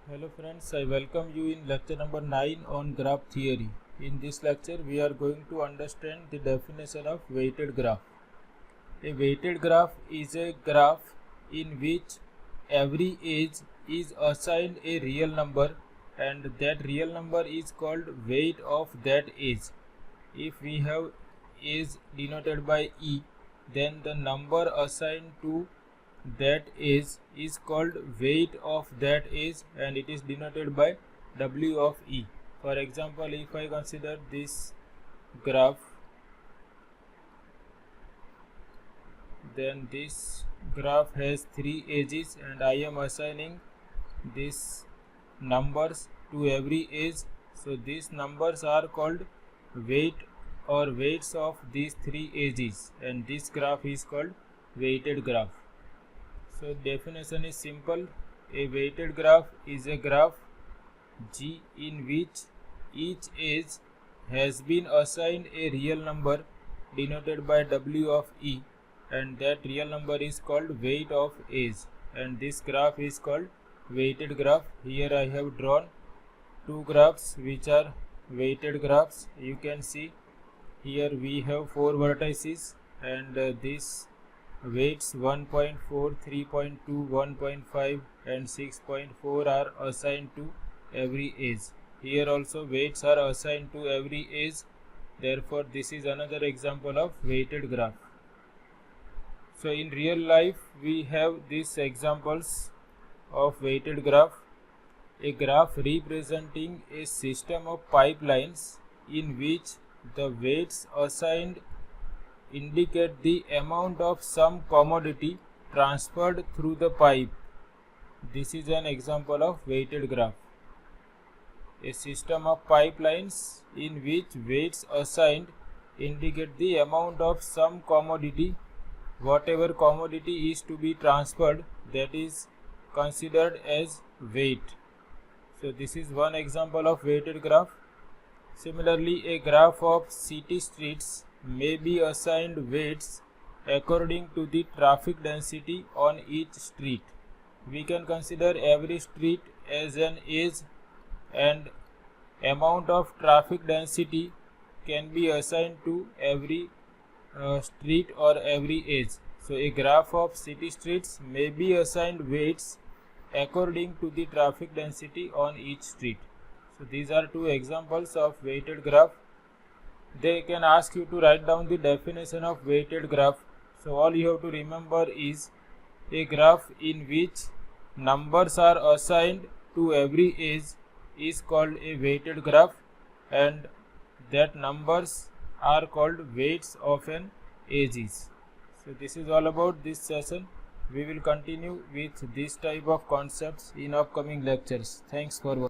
Hello friends, I welcome you in lecture number 9 on graph theory. In this lecture we are going to understand the definition of weighted graph. A weighted graph is a graph in which every edge is assigned a real number and that real number is called weight of that edge. If we have edge denoted by E, then the number assigned to that edge is called weight of that edge and it is denoted by W of E. For example, if I consider this graph, then this graph has 3 edges and I am assigning these numbers to every edge. So these numbers are called weight or weights of these 3 edges and this graph is called weighted graph. So definition is simple. A weighted graph is a graph G in which each edge has been assigned a real number denoted by W of E and that real number is called weight of edge and this graph is called weighted graph. Here I have drawn two graphs which are weighted graphs. You can see here we have 4 vertices and this weights 1.4, 3.2, 1.5 and 6.4 are assigned to every edge. Here also weights are assigned to every edge. Therefore this is another example of weighted graph. So in real life we have these examples of weighted graph. A graph representing a system of pipelines in which the weights assigned indicate the amount of some commodity transferred through the pipe. This is an example of weighted graph. A system of pipelines in which weights assigned indicate the amount of some commodity. Whatever commodity is to be transferred, that is considered as weight. So this is one example of weighted graph. Similarly, a graph of city streets may be assigned weights according to the traffic density on each street. We can consider every street as an edge and amount of traffic density can be assigned to every street or every edge. So a graph of city streets may be assigned weights according to the traffic density on each street. So these are two examples of weighted graph. They can ask you to write down the definition of weighted graph. So all you have to remember is a graph in which numbers are assigned to every edge is called a weighted graph and that numbers are called weights of an edges. So this is all about this session. We will continue with this type of concepts in upcoming lectures. Thanks for watching.